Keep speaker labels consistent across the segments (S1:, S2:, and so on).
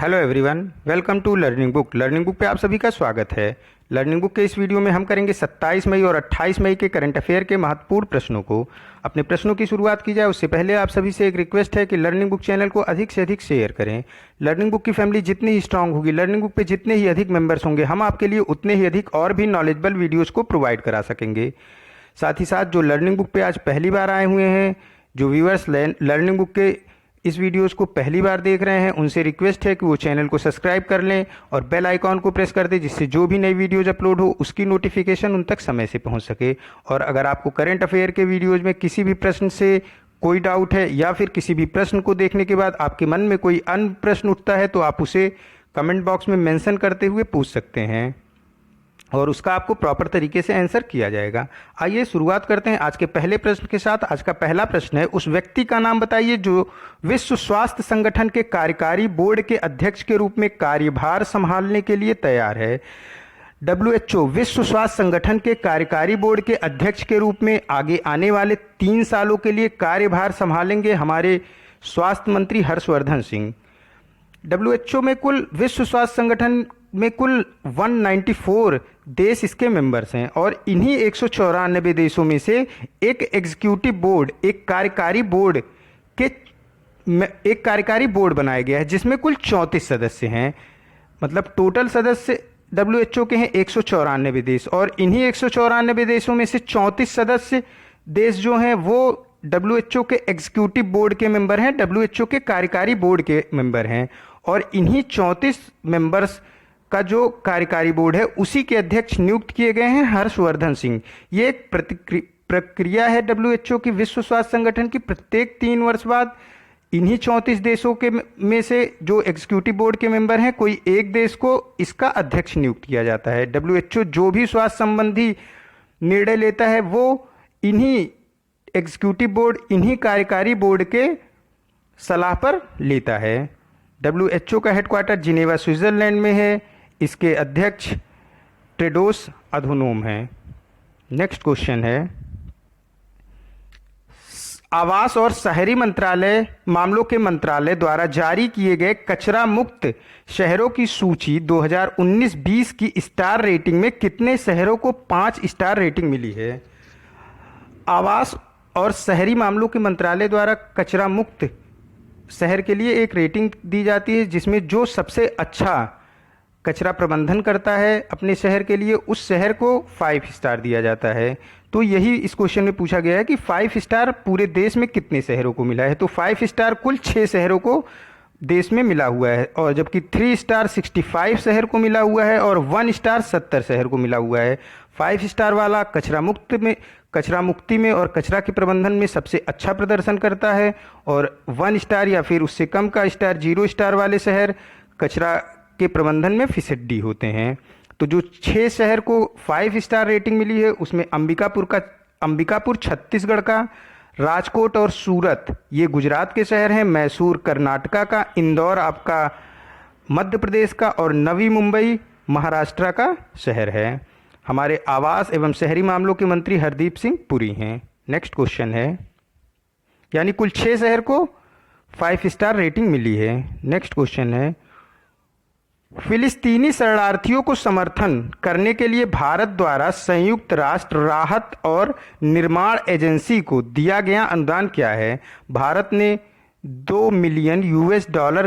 S1: Hello everyone, welcome to learning book. Learning book पे आप सभी का स्वागत है। लर्निंग बुक के इस वीडियो में हम करेंगे 27 मई और 28 मई के करंट अफेयर के महत्वपूर्ण प्रश्नों को। अपने प्रश्नों की शुरुआत की जाए उससे पहले आप सभी से एक रिक्वेस्ट है कि लर्निंग बुक चैनल को अधिक से अधिक शेयर करें। लर्निंग बुक की फैमिली जितनी ही स्ट्रांग होगी, लर्निंग बुक पे जितने ही अधिक मेंबर्स होंगे, हम आपके लिए उतने ही अधिक और भी नॉलेजेबल वीडियोज़ को प्रोवाइड करा सकेंगे। साथ ही साथ जो लर्निंग बुक पे आज पहली बार आए हुए हैं, जो व्यूअर्स लर्निंग बुक के इस वीडियोस को पहली बार देख रहे हैं, उनसे रिक्वेस्ट है कि वो चैनल को सब्सक्राइब कर लें और बेल आइकॉन को प्रेस कर दें, जिससे जो भी नई वीडियोज अपलोड हो उसकी नोटिफिकेशन उन तक समय से पहुंच सके। और अगर आपको करंट अफेयर के वीडियोज में किसी भी प्रश्न से कोई डाउट है या फिर किसी भी प्रश्न को देखने के बाद आपके मन में कोई अन्य प्रश्न उठता है, तो आप उसे कमेंट बॉक्स में मेंशन करते हुए पूछ सकते हैं और उसका आपको प्रॉपर तरीके से आंसर किया जाएगा। आइए शुरुआत करते हैं आज के पहले प्रश्न के साथ। आज का पहला प्रश्न है, उस व्यक्ति का नाम बताइए जो विश्व स्वास्थ्य संगठन के कार्यकारी बोर्ड के अध्यक्ष के रूप में कार्यभार संभालने के लिए तैयार है। WHO विश्व स्वास्थ्य संगठन के कार्यकारी बोर्ड के अध्यक्ष के रूप में आगे आने वाले 3 सालों के लिए कार्यभार संभालेंगे हमारे स्वास्थ्य मंत्री हर्षवर्धन सिंह। WHO में कुल विश्व स्वास्थ्य संगठन में कुल 194 देश इसके मेंबर्स हैं और इन्हीं 194 देशों में से एक एग्जीक्यूटिव बोर्ड, एक कार्यकारी बोर्ड बनाया गया है, जिसमें कुल 34 सदस्य हैं। मतलब टोटल सदस्य WHO के हैं 194 देश और इन्हीं 194 देशों में से 34 सदस्य देश जो हैं वो WHO के एग्जीक्यूटिव बोर्ड के मेंबर हैं, WHO के कार्यकारी बोर्ड के मेंबर हैं। और इन्हीं 34 मेंबर्स का जो कार्यकारी बोर्ड है उसी के अध्यक्ष नियुक्त किए गए हैं हर्षवर्धन सिंह। ये एक प्रक्रिया है WHO की विश्व स्वास्थ्य संगठन की। प्रत्येक 3 वर्ष बाद इन्हीं 34 देशों के में से जो एग्जीक्यूटिव बोर्ड के मेंबर हैं, कोई एक देश को इसका अध्यक्ष नियुक्त किया जाता है। WHO जो भी स्वास्थ्य संबंधी निर्णय लेता है वो इन्हीं एग्जीक्यूटिव बोर्ड, इन्हीं कार्यकारी बोर्ड के सलाह पर लेता है। WHO का हेडक्वार्टर जिनेवा स्विट्जरलैंड में है। इसके अध्यक्ष टेड्रोस अधनोम हैं। नेक्स्ट क्वेश्चन है, आवास और शहरी मामलों के मंत्रालय द्वारा जारी किए गए कचरा मुक्त शहरों की सूची 2019-20 की स्टार रेटिंग में कितने शहरों को 5 स्टार रेटिंग मिली है? आवास और शहरी मामलों के मंत्रालय द्वारा कचरा मुक्त शहर के लिए एक रेटिंग दी जाती है, जिसमें जो सबसे अच्छा कचरा प्रबंधन करता है अपने शहर के लिए, उस शहर को 5 स्टार दिया जाता है। तो यही इस क्वेश्चन में पूछा गया है कि 5 स्टार पूरे देश में कितने शहरों को मिला है। तो 5 स्टार कुल 6 शहरों को देश में मिला हुआ है, और जबकि 3 स्टार 65 शहर को मिला हुआ है और 1 स्टार 70 शहर को मिला हुआ है। 5 स्टार वाला कचरा मुक्ति में और कचरा के प्रबंधन में सबसे अच्छा प्रदर्शन करता है, और 1 स्टार या फिर उससे कम का स्टार, 0 स्टार वाले शहर कचरा के प्रबंधन में फिसड्डी होते हैं। तो जो 6 शहर को 5 स्टार रेटिंग मिली है उसमें अंबिकापुर छत्तीसगढ़ का, राजकोट और सूरत ये गुजरात के शहर हैं, मैसूर कर्नाटका का, इंदौर आपका मध्य प्रदेश का और नवी मुंबई महाराष्ट्र का शहर है। हमारे आवास एवं शहरी मामलों के मंत्री हरदीप सिंह पुरी हैं। नेक्स्ट क्वेश्चन है, यानी कुल 6 शहर को 5 स्टार रेटिंग मिली है। नेक्स्ट क्वेश्चन है, फिलिस्तीनी शरणार्थियों को समर्थन करने के लिए भारत द्वारा संयुक्त राष्ट्र राहत और निर्माण एजेंसी को दिया गया अनुदान क्या है? भारत ने $2 मिलियन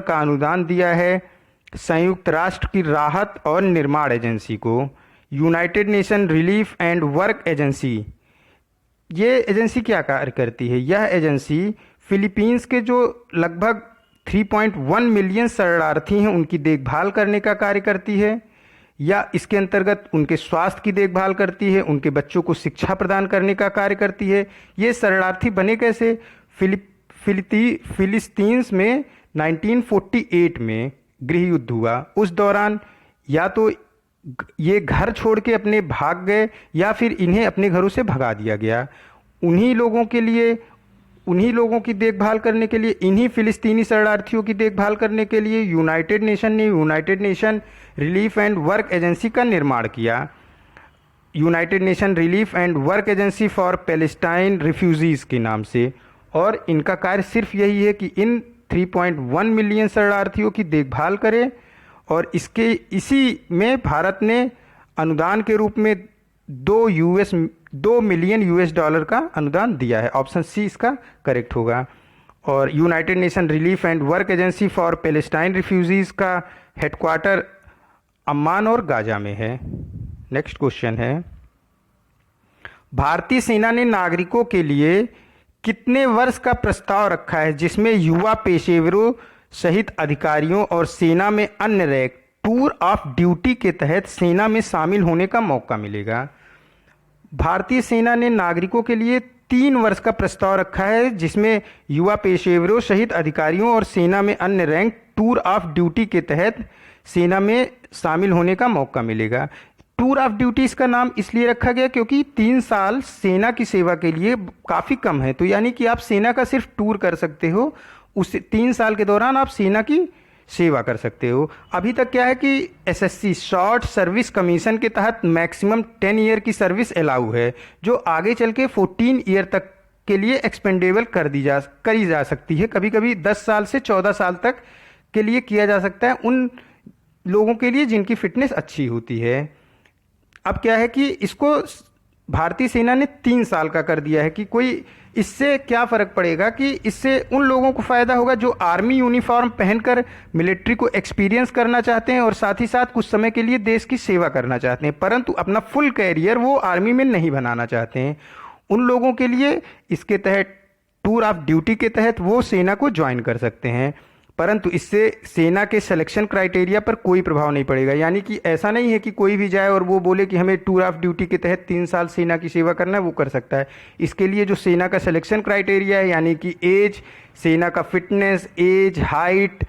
S1: का अनुदान दिया है संयुक्त राष्ट्र की राहत और निर्माण एजेंसी को। United nation relief and work agency, ये एजेंसी क्या कार्य करती है? यह एजेंसी फिलीपींस के जो लगभग 3.1 मिलियन शरणार्थी हैं उनकी देखभाल करने का कार्य करती है, या इसके अंतर्गत उनके स्वास्थ्य की देखभाल करती है, उनके बच्चों को शिक्षा प्रदान करने का कार्य करती है। ये शरणार्थी बने कैसे? फिलिस्तीन्स में 1948 में गृह युद्ध हुआ, उस दौरान या तो ये घर छोड़ के अपने भाग गए या फिर इन्हें अपने घरों से भगा दिया गया। उन्हीं लोगों की देखभाल करने के लिए, इन्हीं फिलिस्तीनी शरणार्थियों की देखभाल करने के लिए United nation relief and work agency का निर्माण किया। United nation relief and work agency for Palestine refugees के नाम से। और इनका कार्य सिर्फ यही है कि इन 3.1 मिलियन शरणार्थियों की देखभाल करे और इसी में भारत ने अनुदान के रूप में 2 मिलियन यूएस डॉलर का अनुदान दिया है। ऑप्शन सी इसका करेक्ट होगा। और United nation relief and work agency for Palestine refugees का हेडक्वार्टर अम्मान और गाजा में है। नेक्स्ट क्वेश्चन है, भारतीय सेना ने नागरिकों के लिए कितने वर्ष का प्रस्ताव रखा है जिसमें युवा पेशेवरों सहित अधिकारियों और सेना में अन्य रैंक टूर ऑफ ड्यूटी के तहत सेना में शामिल होने का मौका मिलेगा? भारतीय सेना ने नागरिकों के लिए 3 वर्ष का प्रस्ताव रखा है जिसमें युवा पेशेवरों सहित अधिकारियों और सेना में अन्य रैंक टूर ऑफ ड्यूटी के तहत सेना में शामिल होने का मौका मिलेगा। टूर ऑफ ड्यूटी इसका नाम इसलिए रखा गया क्योंकि 3 साल सेना की सेवा के लिए काफ़ी कम है, तो यानी कि आप सेना का सिर्फ टूर कर सकते हो, उस 3 साल के दौरान आप सेना की सेवा कर सकते हो। अभी तक क्या है कि एसएससी शॉर्ट सर्विस कमीशन के तहत मैक्सिमम 10 ईयर की सर्विस अलाउ है, जो आगे चल के 14 ईयर तक के लिए एक्सपेंडेबल करी जा सकती है। कभी कभी 10 साल से 14 साल तक के लिए किया जा सकता है उन लोगों के लिए जिनकी फिटनेस अच्छी होती है। अब क्या है कि इसको भारतीय सेना ने 3 साल का कर दिया है कि कोई इससे क्या फ़र्क पड़ेगा कि इससे उन लोगों को फ़ायदा होगा जो आर्मी यूनिफॉर्म पहनकर मिलिट्री को एक्सपीरियंस करना चाहते हैं और साथ ही साथ कुछ समय के लिए देश की सेवा करना चाहते हैं, परंतु अपना फुल कैरियर वो आर्मी में नहीं बनाना चाहते हैं। उन लोगों के लिए इसके तहत टूर ऑफ ड्यूटी के तहत वो सेना को ज्वाइन कर सकते हैं, परंतु इससे सेना के सिलेक्शन क्राइटेरिया पर कोई प्रभाव नहीं पड़ेगा। यानी कि ऐसा नहीं है कि कोई भी जाए और वो बोले कि हमें टूर ऑफ ड्यूटी के तहत 3 साल सेना की सेवा करना है, वो कर सकता है। इसके लिए जो सेना का सिलेक्शन क्राइटेरिया है, यानी कि एज, सेना का फिटनेस, एज, हाइट,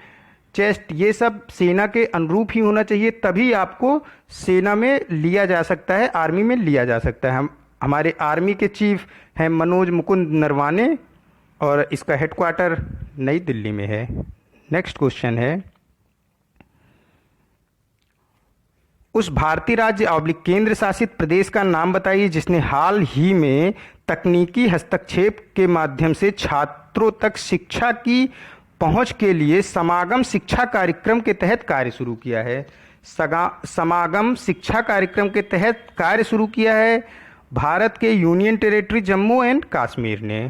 S1: चेस्ट, ये सब सेना के अनुरूप ही होना चाहिए, तभी आपको सेना में लिया जा सकता है, आर्मी में लिया जा सकता है। हमारे आर्मी के चीफ हैं मनोज मुकुंद नरवाने और इसका हेडक्वार्टर नई दिल्ली में है। नेक्स्ट क्वेश्चन है, उस भारतीय राज्य ऑब्लिक केंद्र शासित प्रदेश का नाम बताइए जिसने हाल ही में तकनीकी हस्तक्षेप के माध्यम से छात्रों तक शिक्षा की पहुंच के लिए समागम शिक्षा कार्यक्रम के तहत कार्य शुरू किया है। समागम शिक्षा कार्यक्रम के तहत कार्य शुरू किया है भारत के union territory Jammu and Kashmir ने।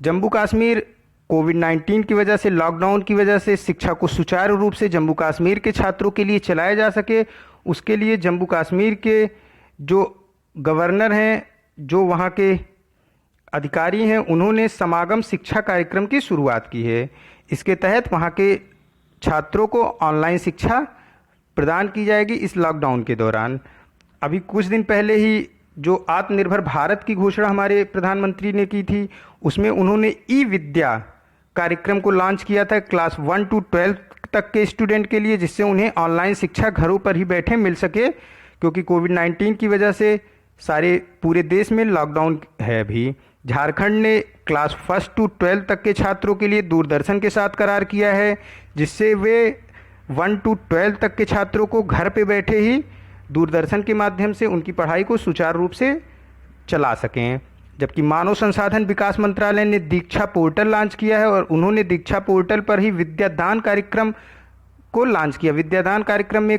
S1: जम्मू कश्मीर कोविड-19 की वजह से, लॉकडाउन की वजह से शिक्षा को सुचारू रूप से जम्मू कश्मीर के छात्रों के लिए चलाया जा सके, उसके लिए जम्मू कश्मीर के जो गवर्नर हैं, जो वहाँ के अधिकारी हैं, उन्होंने समागम शिक्षा कार्यक्रम की शुरुआत की है। इसके तहत वहाँ के छात्रों को ऑनलाइन शिक्षा प्रदान की जाएगी इस लॉकडाउन के दौरान। अभी कुछ दिन पहले ही जो आत्मनिर्भर भारत की घोषणा हमारे प्रधानमंत्री ने की थी, उसमें उन्होंने ई विद्या कार्यक्रम को लॉन्च किया था क्लास 1 to 12 तक के स्टूडेंट के लिए, जिससे उन्हें ऑनलाइन शिक्षा घरों पर ही बैठे मिल सके, क्योंकि कोविड-19 की वजह से सारे पूरे देश में लॉकडाउन है। अभी झारखंड ने क्लास 1 to 12 तक के छात्रों के लिए दूरदर्शन के साथ करार किया है, जिससे वे 1 to 12 तक के छात्रों को घर पे बैठे ही दूरदर्शन के माध्यम से उनकी पढ़ाई को सुचारू रूप से चला सकें। जबकि मानव संसाधन विकास मंत्रालय ने दीक्षा पोर्टल लॉन्च किया है और उन्होंने दीक्षा पोर्टल पर ही विद्यादान कार्यक्रम को लॉन्च किया। विद्यादान कार्यक्रम में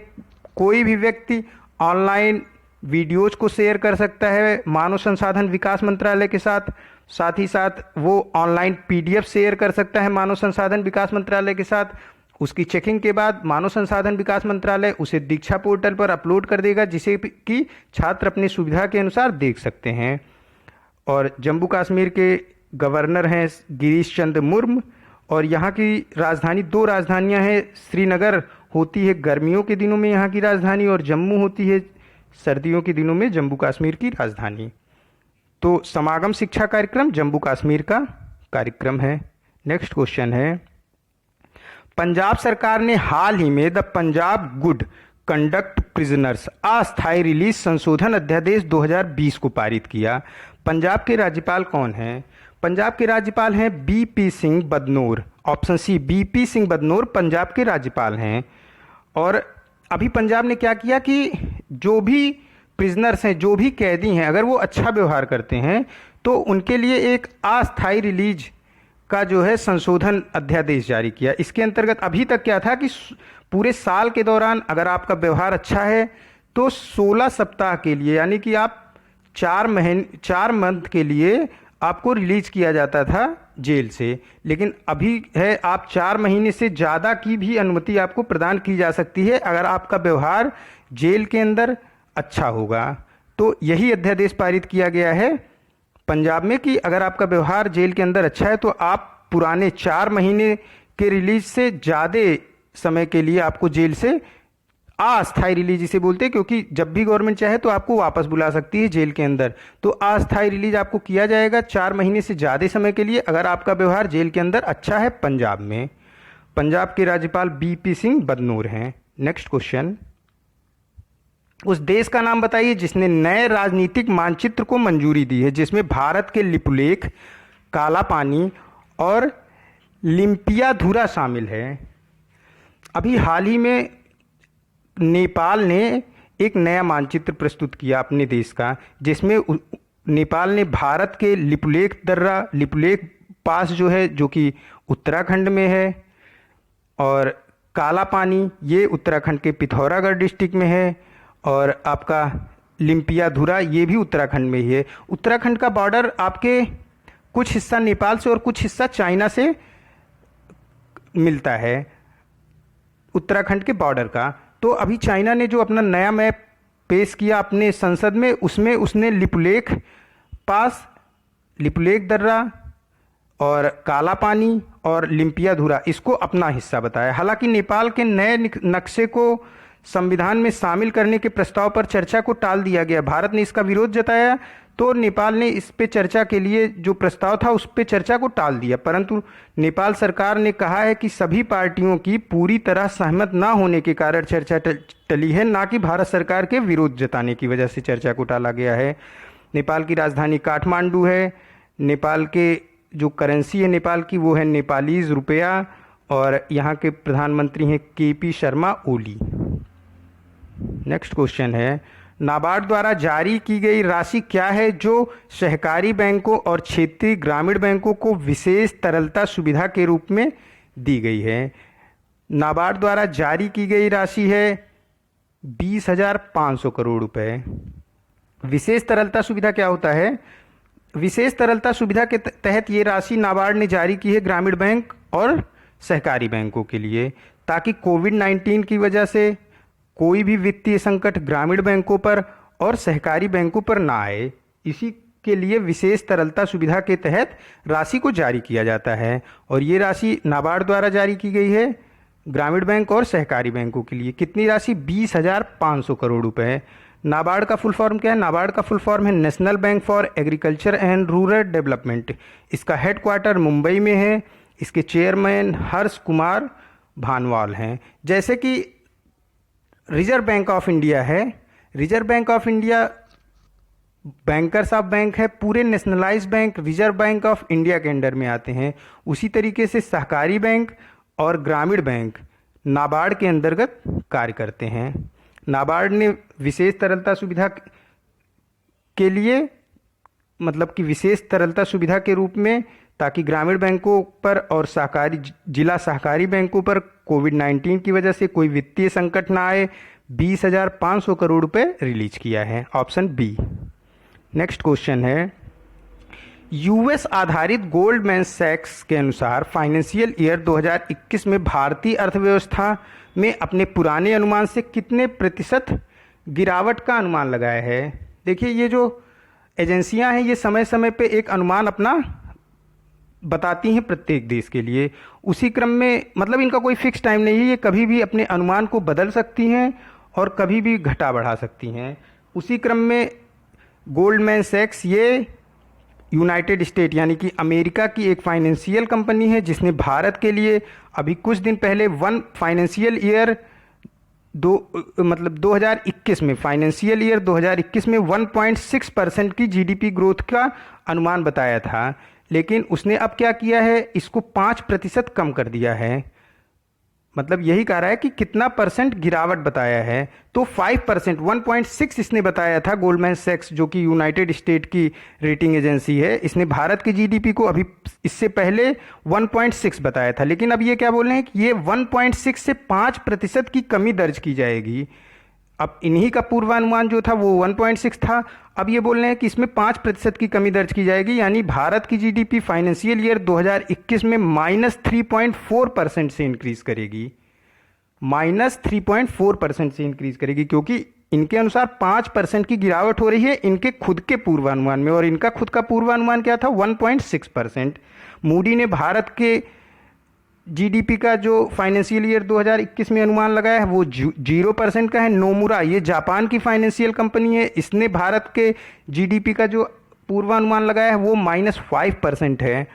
S1: कोई भी व्यक्ति ऑनलाइन वीडियोज को शेयर कर सकता है मानव संसाधन विकास मंत्रालय के साथ, साथ ही साथ वो ऑनलाइन PDF शेयर कर सकता है मानव संसाधन विकास मंत्रालय के साथ। उसकी चेकिंग के बाद मानव संसाधन विकास मंत्रालय उसे दीक्षा पोर्टल पर अपलोड कर देगा, जिसे कि छात्र अपनी सुविधा के अनुसार देख सकते हैं। और जम्मू कश्मीर के गवर्नर हैं गिरीश चंद्र मुर्मू, और यहाँ की राजधानी, 2 राजधानियाँ हैं, श्रीनगर होती है गर्मियों के दिनों में यहाँ की राजधानी और जम्मू होती है सर्दियों के दिनों में जम्मू कश्मीर की राजधानी। तो समागम शिक्षा कार्यक्रम जम्मू कश्मीर का कार्यक्रम है। नेक्स्ट क्वेश्चन है, पंजाब सरकार ने हाल ही में the Punjab good conduct prisoners अस्थायी रिलीज संशोधन अध्यादेश 2020 को पारित किया। पंजाब के राज्यपाल कौन हैं? पंजाब के राज्यपाल हैं BP Singh Badnore. Option C, BP Singh Badnore Punjab के राज्यपाल हैं। और अभी पंजाब ने क्या किया कि जो भी प्रिजनर्स हैं, जो भी कैदी हैं, अगर वो अच्छा व्यवहार करते हैं तो उनके लिए एक अस्थायी रिलीज का जो है संशोधन अध्यादेश जारी किया। इसके अंतर्गत अभी तक क्या था कि पूरे साल के दौरान अगर आपका व्यवहार अच्छा है तो 16 सप्ताह के लिए, यानी कि आप 4 मंथ के लिए आपको रिलीज किया जाता था जेल से। लेकिन अभी है आप 4 महीने से ज़्यादा की भी अनुमति आपको प्रदान की जा सकती है अगर आपका व्यवहार जेल के अंदर अच्छा होगा। तो यही अध्यादेश पारित किया गया है पंजाब में कि अगर आपका व्यवहार जेल के अंदर अच्छा है तो आप पुराने 4 महीने के रिलीज से ज़्यादा समय के लिए आपको जेल से अस्थायी रिलीज इसे बोलते हैं, क्योंकि जब भी गवर्नमेंट चाहे तो आपको वापस बुला सकती है जेल के अंदर। तो अस्थायी रिलीज आपको किया जाएगा 4 महीने से ज़्यादा समय के लिए अगर आपका व्यवहार जेल के अंदर अच्छा है पंजाब में। पंजाब के राज्यपाल बीपी सिंह बदनोर हैं। नेक्स्ट क्वेश्चन, उस देश का नाम बताइए जिसने नए राजनीतिक मानचित्र को मंजूरी दी है, जिसमें भारत के लिपुलेख, काला पानी और लिम्पियाधुरा शामिल है। अभी हाल ही में नेपाल ने एक नया मानचित्र प्रस्तुत किया अपने देश का, जिसमें नेपाल ने भारत के लिपुलेख दर्रा, लिपुलेख पास जो है जो कि उत्तराखंड में है, और काला पानी ये उत्तराखंड के पिथौरागढ़ डिस्ट्रिक्ट में है, और आपका लिम्पियाधुरा ये भी उत्तराखंड में ही है। उत्तराखंड का बॉर्डर आपके कुछ हिस्सा नेपाल से और कुछ हिस्सा चाइना से मिलता है, उत्तराखंड के बॉर्डर का। तो अभी चाइना ने जो अपना नया मैप पेश किया अपने संसद में, उसमें उसने लिपुलेख पास, लिपुलेख दर्रा और काला पानी और लिम्पियाधुरा इसको अपना हिस्सा बताया। हालांकि नेपाल के नए नक्शे को संविधान में शामिल करने के प्रस्ताव पर चर्चा को टाल दिया गया। भारत ने इसका विरोध जताया तो नेपाल ने इस पे चर्चा के लिए जो प्रस्ताव था उस पे चर्चा को टाल दिया, परंतु नेपाल सरकार ने कहा है कि सभी पार्टियों की पूरी तरह सहमत ना होने के कारण चर्चा टली है, ना कि भारत सरकार के विरोध जताने की वजह से चर्चा को टाला गया है। नेपाल की राजधानी काठमांडू है। नेपाल के जो करेंसी है नेपाल की वो है नेपालीज रुपया, और यहाँ के प्रधानमंत्री हैं KP Sharma Oli. Next question है, नाबार्ड द्वारा जारी की गई राशि क्या है जो सहकारी बैंकों और क्षेत्रीय ग्रामीण बैंकों को विशेष तरलता सुविधा के रूप में दी गई है? नाबार्ड द्वारा जारी की गई राशि है 20,500 करोड़ रुपए। विशेष तरलता सुविधा क्या होता है? विशेष तरलता सुविधा के तहत ये राशि नाबार्ड ने जारी की है ग्रामीण बैंक और सहकारी बैंकों के लिए, ताकि कोविड-19 की वजह से कोई भी वित्तीय संकट ग्रामीण बैंकों पर और सहकारी बैंकों पर ना आए। इसी के लिए विशेष तरलता सुविधा के तहत राशि को जारी किया जाता है, और ये राशि नाबार्ड द्वारा जारी की गई है ग्रामीण बैंक और सहकारी बैंकों के लिए। कितनी राशि? 20,500 करोड़ रुपए। नाबार्ड का फुल फॉर्म क्या है? नाबार्ड का फुल फॉर्म है national bank for agriculture and rural development. इसका हेडक्वार्टर मुंबई में है। इसके चेयरमैन हर्ष कुमार भानवाल हैं। जैसे कि रिजर्व बैंक ऑफ इंडिया है, reserve bank of India bankers of bank है, पूरे nationalise bank reserve bank of India के अंडर में आते हैं। उसी तरीके से सहकारी बैंक और ग्रामीण बैंक नाबार्ड के अंतर्गत कार्य करते हैं। नाबार्ड ने विशेष तरलता सुविधा के लिए, मतलब कि विशेष तरलता सुविधा के रूप में, ताकि ग्रामीण बैंकों पर और सहकारी जिला सहकारी बैंकों पर कोविड-19 की वजह से कोई वित्तीय संकट ना आए, 20,500 करोड़ रुपए रिलीज किया है। Option B. नेक्स्ट क्वेश्चन है, यूएस आधारित गोल्डमैन सैक्स के अनुसार फाइनेंशियल ईयर 2021 में भारतीय अर्थव्यवस्था में अपने पुराने अनुमान से कितने प्रतिशत गिरावट का अनुमान लगाया है? देखिए, ये जो एजेंसियां हैं ये समय समय पे एक अनुमान अपना बताती हैं प्रत्येक देश के लिए। उसी क्रम में, मतलब इनका कोई फिक्स टाइम नहीं है, ये कभी भी अपने अनुमान को बदल सकती हैं और कभी भी घटा बढ़ा सकती हैं। उसी क्रम में गोल्डमैन सैक्स ये यूनाइटेड स्टेट यानी कि अमेरिका की एक फाइनेंशियल कंपनी है, जिसने भारत के लिए अभी कुछ दिन पहले फाइनेंशियल ईयर 2021 में, फाइनेंशियल ईयर 2021 में 1.6% की जीडीपी ग्रोथ का अनुमान बताया था। लेकिन उसने अब क्या किया है, इसको 5% कम कर दिया है। मतलब यही कह रहा है कि कितना परसेंट गिरावट बताया है। तो 5%, 1.6 इसने बताया था। गोल्डमैन सैक्स जो कि यूनाइटेड स्टेट की रेटिंग एजेंसी है, इसने भारत की जीडीपी को अभी इससे पहले 1.6 बताया था, लेकिन अब ये क्या बोल रहे हैं कि ये 1.6 से 5% की कमी दर्ज की जाएगी। अब इन्हीं का पूर्वानुमान जो था वो 1.6 था, अब ये बोल रहे हैं कि इसमें 5% की कमी दर्ज की जाएगी, यानी भारत की जीडीपी फाइनेंशियल ईयर 2021 में -3.4% से इंक्रीज करेगी। -3.4% से इंक्रीज करेगी, क्योंकि इनके अनुसार 5% की गिरावट हो रही है इनके खुद के पूर्वानुमान में, और इनका खुद का पूर्वानुमान क्या था, 1.6%। मूडी ने भारत के जीडीपी का जो फाइनेंशियल ईयर 2021 में अनुमान लगाया है वो 0% का है। नोमुरा, ये जापान की फाइनेंशियल कंपनी है, इसने भारत के जीडीपी का जो पूर्वानुमान लगाया है वो -5% है।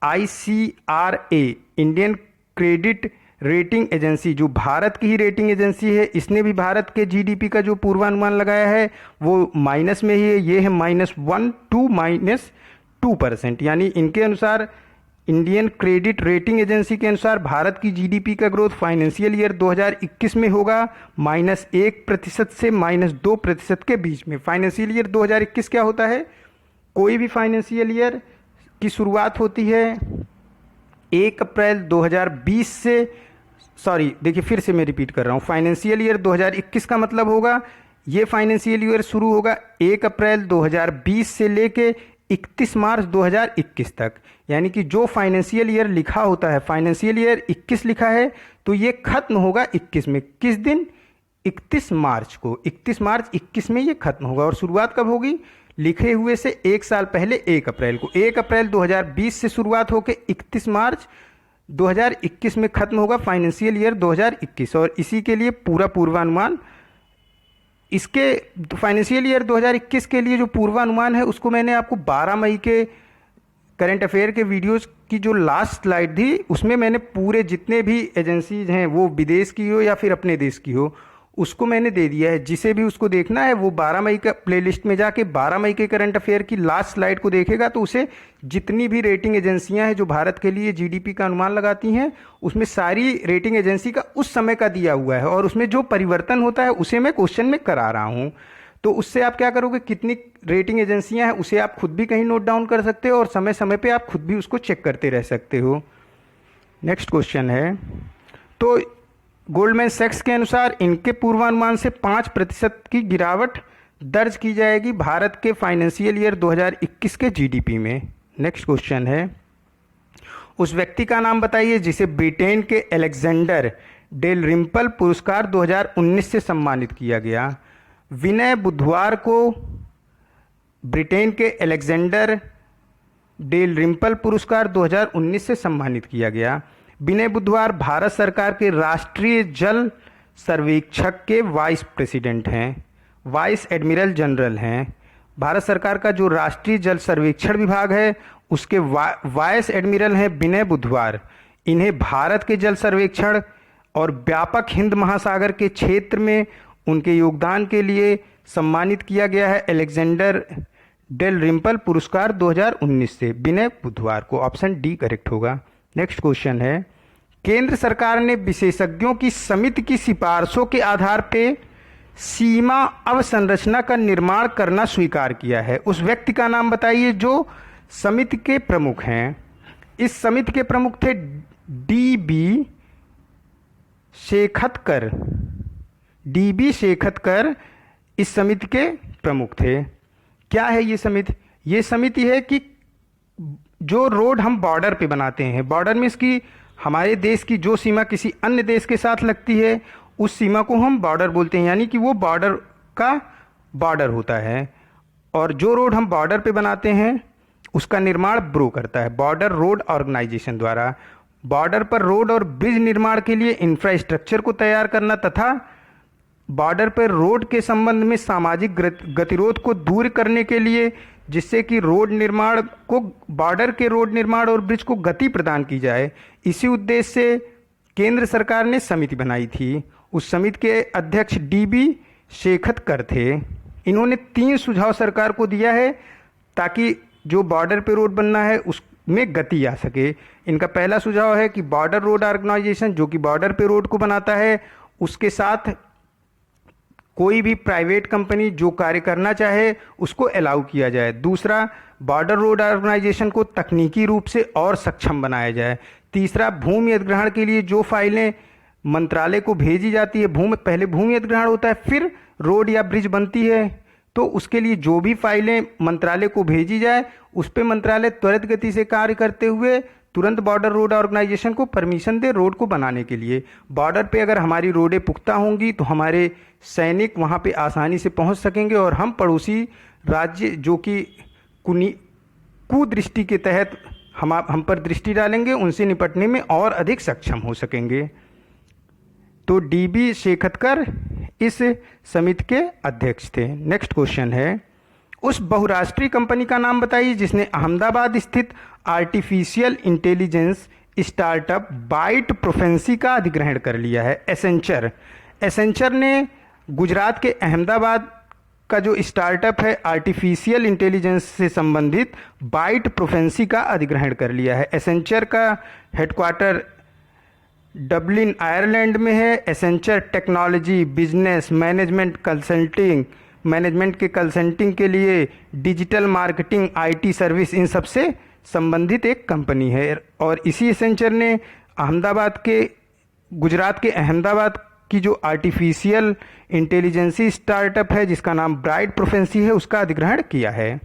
S1: ICRA, Indian credit rating agency, जो भारत की ही रेटिंग एजेंसी है, इसने भी भारत के जीडीपी का जो पूर्वानुमान लगाया है वो माइनस में ही है, ये है -1 टू -2%। यानी इनके अनुसार, इंडियन क्रेडिट रेटिंग एजेंसी के अनुसार भारत की जीडीपी का ग्रोथ फाइनेंशियल ईयर 2021 में होगा -1% से -2% के बीच में। फाइनेंशियल ईयर 2021 क्या होता है, कोई भी फाइनेंशियल ईयर की शुरुआत होती है 1 अप्रैल 2020 से, सॉरी देखिए फिर से मैं रिपीट कर रहा हूँ, फाइनेंशियल ईयर 2021 का मतलब होगा ये फाइनेंशियल ईयर शुरू होगा 1 अप्रैल 2020 से लेके 31 मार्च 2021 तक। यानी कि जो फाइनेंशियल ईयर लिखा होता है, फाइनेंशियल ईयर 21 लिखा है तो ये खत्म होगा 21 में। किस दिन, 31 मार्च को, 31 मार्च 21 में ये खत्म होगा। और शुरुआत कब होगी, लिखे हुए से एक साल पहले 1 अप्रैल को। 1 अप्रैल 2020 से शुरुआत होकर 31 मार्च 2021 में खत्म होगा फाइनेंशियल ईयर 2021। और इसी के लिए पूरा पूर्वानुमान, इसके फाइनेंशियल ईयर 2021 के लिए जो पूर्वानुमान है उसको मैंने आपको 12 मई के करंट अफेयर के वीडियोस की जो लास्ट स्लाइड थी उसमें मैंने पूरे जितने भी एजेंसीज हैं, वो विदेश की हो या फिर अपने देश की हो, उसको मैंने दे दिया है। जिसे भी उसको देखना है वो 12 मई का प्लेलिस्ट में जाके 12 मई के करंट अफेयर की लास्ट स्लाइड को देखेगा, तो उसे जितनी भी रेटिंग एजेंसियां हैं जो भारत के लिए जीडीपी का अनुमान लगाती हैं, उसमें सारी रेटिंग एजेंसी का उस समय का दिया हुआ है, और उसमें जो परिवर्तन होता है उसे मैं क्वेश्चन में करा रहा हूँ। तो उससे आप क्या करोगे, कितनी रेटिंग एजेंसियां हैं उसे आप खुद भी कहीं नोट डाउन कर सकते हो, और समय समय पे आप खुद भी उसको चेक करते रह सकते हो। नेक्स्ट क्वेश्चन है, तो गोल्डमैन सैक्स के अनुसार इनके पूर्वानुमान से 5% की गिरावट दर्ज की जाएगी भारत के फाइनेंशियल ईयर 2021 के जीडीपी में। नेक्स्ट क्वेश्चन है, उस व्यक्ति का नाम बताइए जिसे ब्रिटेन के एलेक्जेंडर डेल रिम्पल पुरस्कार 2019 से सम्मानित किया गया। विनय बुधवार को ब्रिटेन के एलेक्जेंडर डेल रिम्पल पुरस्कार 2019 से सम्मानित किया गया। विनय बुधवार भारत सरकार के राष्ट्रीय जल सर्वेक्षक के वाइस प्रेसिडेंट हैं, वाइस एडमिरल जनरल हैं। भारत सरकार का जो राष्ट्रीय जल सर्वेक्षण विभाग है उसके वाइस एडमिरल हैं विनय बुधवार। इन्हें भारत के जल सर्वेक्षण और व्यापक हिंद महासागर के क्षेत्र में उनके योगदान के लिए सम्मानित किया गया है एलेक्जेंडर डेल रिम्पल पुरस्कार 2019 से। विनय बुधवार को, ऑप्शन डी करेक्ट होगा। नेक्स्ट क्वेश्चन है, केंद्र सरकार ने विशेषज्ञों की समिति की सिफारिशों के आधार पर सीमा अवसंरचना का निर्माण करना स्वीकार किया है। उस व्यक्ति का नाम बताइए जो समिति के प्रमुख हैं। इस समिति के प्रमुख थे डी.बी. शेखतकर। डी.बी. शेखतकर इस समिति के प्रमुख थे। क्या है ये समिति? ये समिति है कि जो रोड हम बॉर्डर पे बनाते हैं, बॉर्डर में इसकी हमारे देश की जो सीमा किसी अन्य देश के साथ लगती है उस सीमा को हम बॉर्डर बोलते हैं, यानी कि वो बॉर्डर का बॉर्डर होता है। और जो रोड हम बॉर्डर पे बनाते हैं उसका निर्माण ब्रो करता है बॉर्डर रोड ऑर्गेनाइजेशन द्वारा। बॉर्डर पर रोड और ब्रिज निर्माण के लिए इंफ्रास्ट्रक्चर को तैयार करना तथा बॉर्डर पर रोड के संबंध में सामाजिक गतिरोध को दूर करने के लिए, जिससे कि रोड निर्माण को, बॉर्डर के रोड निर्माण और ब्रिज को गति प्रदान की जाए, इसी उद्देश्य से केंद्र सरकार ने समिति बनाई थी। उस समिति के अध्यक्ष डी.बी. शेखतकर थे। इन्होंने 3 सुझाव सरकार को दिया है ताकि जो बॉर्डर पे रोड बनना है में गति आ सके। इनका पहला सुझाव है कि बॉर्डर रोड ऑर्गेनाइजेशन, जो कि बॉर्डर पे रोड को बनाता है, उसके साथ कोई भी प्राइवेट कंपनी जो कार्य करना चाहे उसको अलाउ किया जाए। दूसरा, बॉर्डर रोड ऑर्गेनाइजेशन को तकनीकी रूप से और सक्षम बनाया जाए। तीसरा, भूमि अधिग्रहण के लिए जो फाइलें मंत्रालय को भेजी जाती है, पहले भूमि अधिग्रहण होता है, फिर रोड या ब्रिज बनती है, तो उसके लिए जो भी फाइलें मंत्रालय को भेजी जाए उस पर मंत्रालय त्वरित गति से कार्य करते हुए तुरंत बॉर्डर रोड ऑर्गेनाइजेशन को परमिशन दे रोड को बनाने के लिए। बॉर्डर पे अगर हमारी रोडें पुख्ता होंगी तो हमारे सैनिक वहाँ पे आसानी से पहुँच सकेंगे और हम पड़ोसी राज्य जो कि कुदृष्टि के तहत हम पर दृष्टि डालेंगे, उनसे निपटने में और अधिक सक्षम हो सकेंगे। तो डीबी शेखतकर इस समिति के अध्यक्ष थे। नेक्स्ट क्वेश्चन है, उस बहुराष्ट्रीय कंपनी का नाम बताइए जिसने अहमदाबाद स्थित artificial intelligence startup Byte Proficiency का अधिग्रहण कर लिया है। एसेंचर ने गुजरात के अहमदाबाद का जो स्टार्टअप है आर्टिफिशियल इंटेलिजेंस से संबंधित बाइट प्रोफेंसी का अधिग्रहण कर लिया है। एसेंचर का हेडक्वार्टर डबलिन आयरलैंड में है। एसेंचर टेक्नोलॉजी, बिजनेस, मैनेजमेंट के कंसल्टिंग के लिए डिजिटल मार्केटिंग, आईटी सर्विस, इन सब से संबंधित एक कंपनी है। और इसी एसेंचर ने गुजरात के अहमदाबाद की जो आर्टिफिशियल इंटेलिजेंसी स्टार्टअप है जिसका नाम ब्राइट प्रोफेंसी है, उसका अधिग्रहण किया है।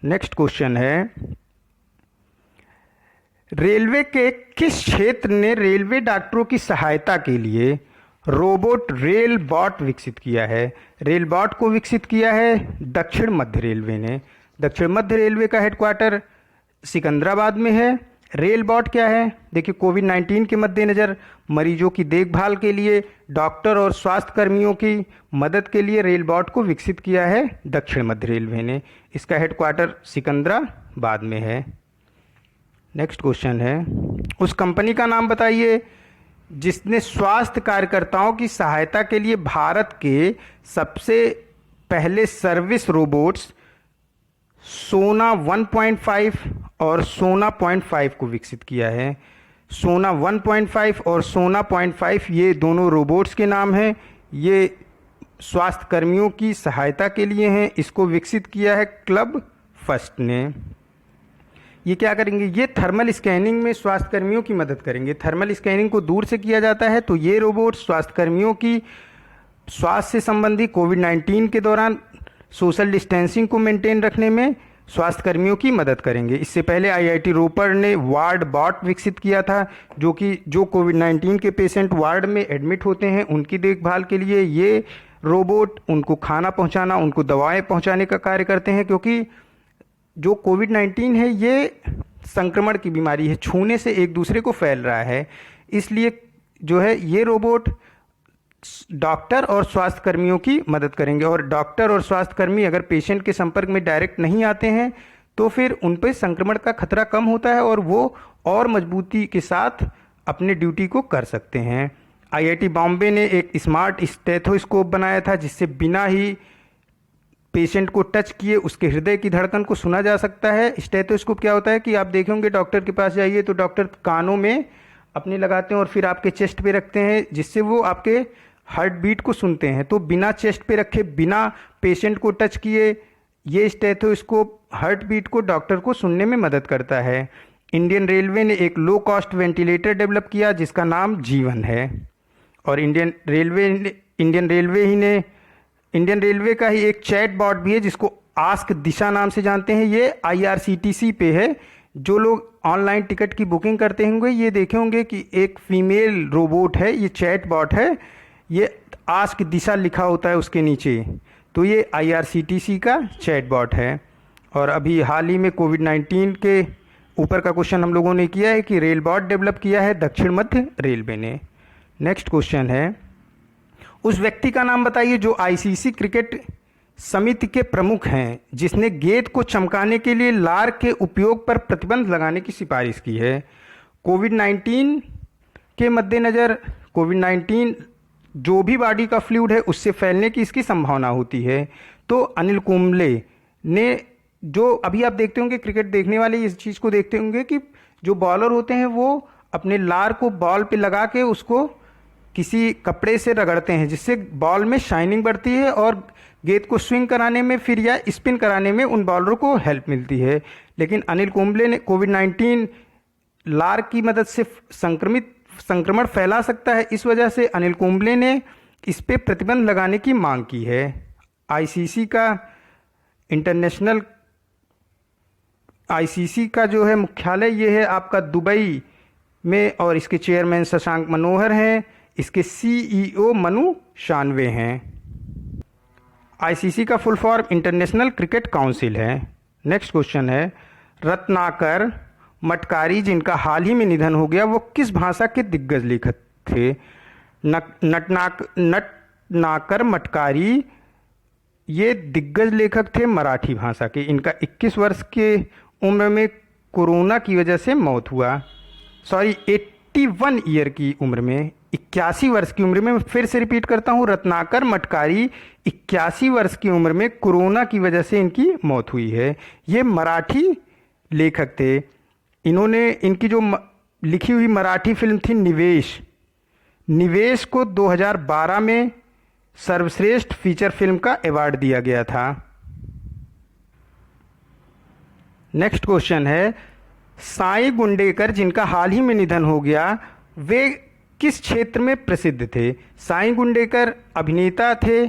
S1: नेक्स्ट क्वेश्चन है, रेलवे के किस क्षेत्र ने रेलवे डॉक्टरों की सहायता के लिए रोबोट रेल बॉट विकसित किया है? रेल बॉट को विकसित किया है दक्षिण मध्य रेलवे ने। दक्षिण मध्य रेलवे का हेडक्वार्टर सिकंदराबाद में है। रेल बॉट क्या है? देखिए, कोविड-19 के मद्देनज़र मरीजों की देखभाल के लिए, डॉक्टर और स्वास्थ्य कर्मियों की मदद के लिए रेल बॉट को विकसित किया है दक्षिण मध्य रेलवे ने। इसका हेडक्वार्टर सिकंदराबाद में है। नेक्स्ट क्वेश्चन है, उस कंपनी का नाम बताइए जिसने स्वास्थ्य कार्यकर्ताओं की सहायता के लिए भारत के सबसे पहले सर्विस रोबोट्स सोना 1.5 और सोना 0.5 को विकसित किया है। सोना 1.5 और सोना 0.5 ये दोनों रोबोट्स के नाम हैं। ये स्वास्थ्य कर्मियों की सहायता के लिए हैं। इसको विकसित किया है क्लब फर्स्ट ने। ये क्या करेंगे? ये थर्मल स्कैनिंग में स्वास्थ्य कर्मियों की मदद करेंगे। थर्मल स्कैनिंग को दूर से किया जाता है, तो ये रोबोट स्वास्थ्य कर्मियों की स्वास्थ्य से संबंधी कोविड-19 के दौरान सोशल डिस्टेंसिंग को मेंटेन रखने में स्वास्थ्य कर्मियों की मदद करेंगे। इससे पहले आईआईटी रोपड़ ने वार्ड बॉट विकसित किया था, जो कोविड-19 के पेशेंट वार्ड में एडमिट होते हैं उनकी देखभाल के लिए ये रोबोट उनको खाना पहुंचाना, उनको दवाएं पहुंचाने का कार्य करते हैं, क्योंकि जो कोविड-19 है ये संक्रमण की बीमारी है, छूने से एक दूसरे को फैल रहा है। इसलिए जो है ये रोबोट डॉक्टर और स्वास्थ्य कर्मियों की मदद करेंगे। और डॉक्टर और स्वास्थ्य कर्मी अगर पेशेंट के संपर्क में डायरेक्ट नहीं आते हैं तो फिर उन पर संक्रमण का खतरा कम होता है और वो और मजबूती के साथ अपने ड्यूटी को कर सकते हैं। आईआईटी बॉम्बे ने एक स्मार्ट स्टेथोस्कोप बनाया था जिससे बिना ही पेशेंट को टच किए उसके हृदय की धड़कन को सुना जा सकता है। स्टेथोस्कोप क्या होता है कि आप देखेंगे डॉक्टर के पास जाइए तो डॉक्टर कानों में अपने लगाते हैं और फिर आपके चेस्ट पे रखते हैं, जिससे वो आपके हार्ट बीट को सुनते हैं। तो बिना चेस्ट पे रखे, बिना पेशेंट को टच किए ये स्टेथोस्कोप हार्ट बीट को डॉक्टर को सुनने में मदद करता है। इंडियन रेलवे ने एक लो कॉस्ट वेंटिलेटर डेवलप किया जिसका नाम जीवन है। और इंडियन रेलवे का ही एक चैट बॉट भी है जिसको आस्क दिशा नाम से जानते हैं। ये IRCTC पे है। जो लोग ऑनलाइन टिकट की बुकिंग करते होंगे ये देखे होंगे कि एक फीमेल रोबोट है, ये चैट बॉट है, ये आस्क दिशा लिखा होता है उसके नीचे, तो ये IRCTC का चैट बॉट है। और अभी हाल ही में कोविड-19 के ऊपर का क्वेश्चन हम लोगों ने किया है कि रेल बॉट डेवलप किया है दक्षिण मध्य रेलवे ने। नेक्स्ट क्वेश्चन है, उस व्यक्ति का नाम बताइए जो ICC क्रिकेट समिति के प्रमुख हैं जिसने गेंद को चमकाने के लिए लार के उपयोग पर प्रतिबंध लगाने की सिफारिश की है। कोविड-19 के मद्देनज़र कोविड-19 जो भी बॉडी का फ्लूइड है उससे फैलने की इसकी संभावना होती है। तो अनिल कुंबले ने जो अभी आप देखते होंगे, क्रिकेट देखने वाले इस चीज़ को देखते होंगे कि जो बॉलर होते हैं वो अपने लार को बॉल पे लगा के उसको किसी कपड़े से रगड़ते हैं, जिससे बॉल में शाइनिंग बढ़ती है और गेंद को स्विंग कराने में फिर या स्पिन कराने में उन बॉलरों को हेल्प मिलती है। लेकिन अनिल कुंबले ने कोविड-19 लार की मदद से संक्रमण फैला सकता है, इस वजह से अनिल कुंबले ने इस पे प्रतिबंध लगाने की मांग की है। आईसीसी का जो है मुख्यालय ये है आपका दुबई में, और इसके चेयरमैन शशांक मनोहर हैं, इसके सीईओ मनु शानवे हैं। आईसीसी का full form international cricket council है। नेक्स्ट क्वेश्चन है, रत्नाकर मटकारी जिनका हाल ही में निधन हो गया वो किस भाषा के दिग्गज लेखक थे? नटनाकर मटकारी ये दिग्गज लेखक थे मराठी भाषा के। इनका 21 वर्ष के उम्र में कोरोना की वजह से मौत हुआ। 81 ईयर की उम्र में, 81 वर्ष की उम्र में, मैं फिर से रिपीट करता हूँ, रत्नाकर मटकारी 81 वर्ष की उम्र में कोरोना की वजह से इनकी मौत हुई है। ये मराठी लेखक थे। इन्होंने इनकी जो लिखी हुई मराठी फिल्म थी निवेश को 2012 में सर्वश्रेष्ठ फीचर फिल्म का अवार्ड दिया गया था। नेक्स्ट क्वेश्चन है, साई गुंडेकर जिनका हाल ही में निधन हो गया वे किस क्षेत्र में प्रसिद्ध थे? साई गुंडेकर अभिनेता थे,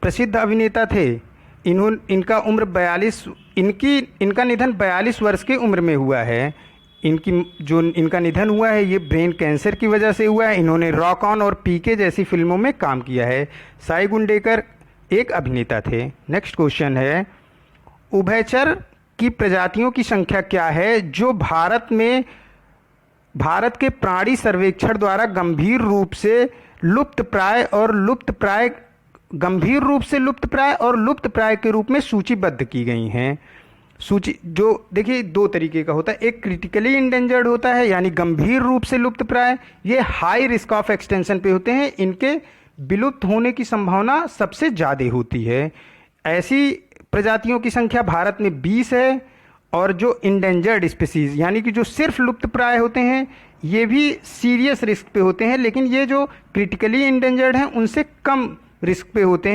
S1: प्रसिद्ध अभिनेता थे। इनका निधन 42 वर्ष की उम्र में हुआ है। इनका निधन हुआ है ये ब्रेन कैंसर की वजह से हुआ है। इन्होंने रॉक ऑन और पीके जैसी फिल्मों में काम किया है। साई गुंडेकर एक अभिनेता थे। नेक्स्ट क्वेश्चन है, उभयचर की प्रजातियों की संख्या क्या है जो भारत के प्राणी सर्वेक्षण द्वारा गंभीर रूप से लुप्तप्राय और लुप्तप्राय के रूप में सूचीबद्ध की गई हैं? सूची जो देखिए दो तरीके का होता है, एक क्रिटिकली इंडेंजर्ड होता है यानी गंभीर रूप से लुप्तप्राय, ये हाई रिस्क ऑफ एक्सटेंशन पे होते हैं, इनके विलुप्त होने की संभावना सबसे ज़्यादा होती है। ऐसी प्रजातियों की संख्या भारत में 20 है, और जो इंडेंजर्ड स्पीसीज यानी कि जो सिर्फ लुप्तप्राय होते हैं ये भी सीरियस रिस्क पे होते हैं, लेकिन ये जो क्रिटिकली इंडेंजर्ड हैं उनसे कम रिस्क पे होते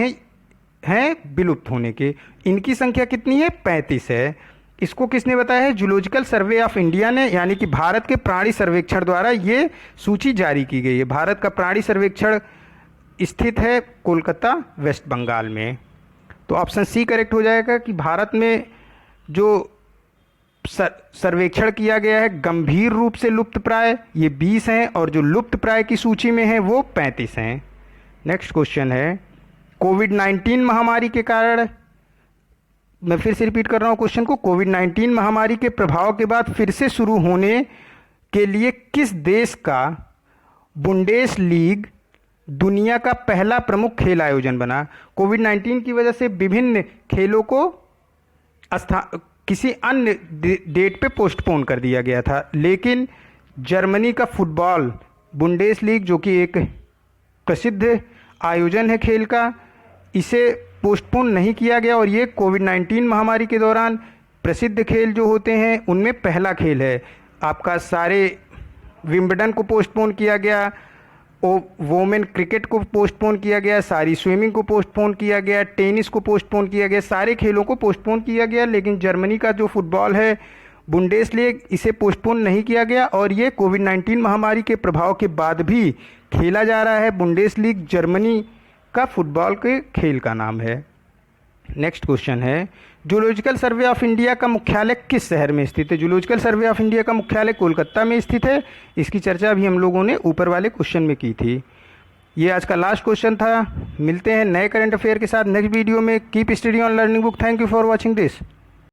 S1: हैं विलुप्त होने के। इनकी संख्या कितनी है? 35 है। इसको किसने बताया है? जूलॉजिकल सर्वे ऑफ इंडिया ने, यानी कि भारत के प्राणी सर्वेक्षण द्वारा ये सूची जारी की गई है। भारत का प्राणी सर्वेक्षण स्थित है कोलकाता, वेस्ट बंगाल में। तो ऑप्शन सी करेक्ट हो जाएगा कि भारत में जो सर्वेक्षण किया गया है गंभीर रूप से लुप्तप्राय ये 20 हैं, और जो लुप्तप्राय की सूची में है वो 35 हैं। नेक्स्ट क्वेश्चन है, कोविड-19 महामारी के कारण, मैं फिर से रिपीट कर रहा हूँ क्वेश्चन को, कोविड-19 महामारी के प्रभाव के बाद फिर से शुरू होने के लिए किस देश का बुंडेस लीग दुनिया का पहला प्रमुख खेल आयोजन बना? कोविड-19 की वजह से विभिन्न खेलों को किसी अन्य डेट पे पोस्टपोन कर दिया गया था, लेकिन जर्मनी का फुटबॉल बुंडेस लीग जो कि एक प्रसिद्ध आयोजन है खेल का, इसे पोस्टपोन नहीं किया गया, और ये कोविड-19 महामारी के दौरान प्रसिद्ध खेल जो होते हैं उनमें पहला खेल है। आपका सारे विंबलडन को पोस्टपोन किया गया, वोमेन क्रिकेट को पोस्टपोन किया गया, सारी स्विमिंग को पोस्टपोन किया गया, टेनिस को पोस्टपोन किया गया, सारे खेलों को पोस्टपोन किया गया, लेकिन जर्मनी का जो फुटबॉल है बुंडेस लीग इसे पोस्टपोन नहीं किया गया, और ये कोविड-19 महामारी के प्रभाव के बाद भी खेला जा रहा है। बुंडेस लीग जर्मनी का फुटबॉल के खेल का नाम है। नेक्स्ट क्वेश्चन है, जूलॉजिकल सर्वे ऑफ इंडिया का मुख्यालय किस शहर में स्थित है? जूलॉजिकल सर्वे ऑफ इंडिया का मुख्यालय कोलकाता में स्थित है। इसकी चर्चा अभी हम लोगों ने ऊपर वाले क्वेश्चन में की थी। ये आज का लास्ट क्वेश्चन था। मिलते हैं नए करंट अफेयर के साथ नेक्स्ट वीडियो में। Keep study on learning book. Thank you for watching this.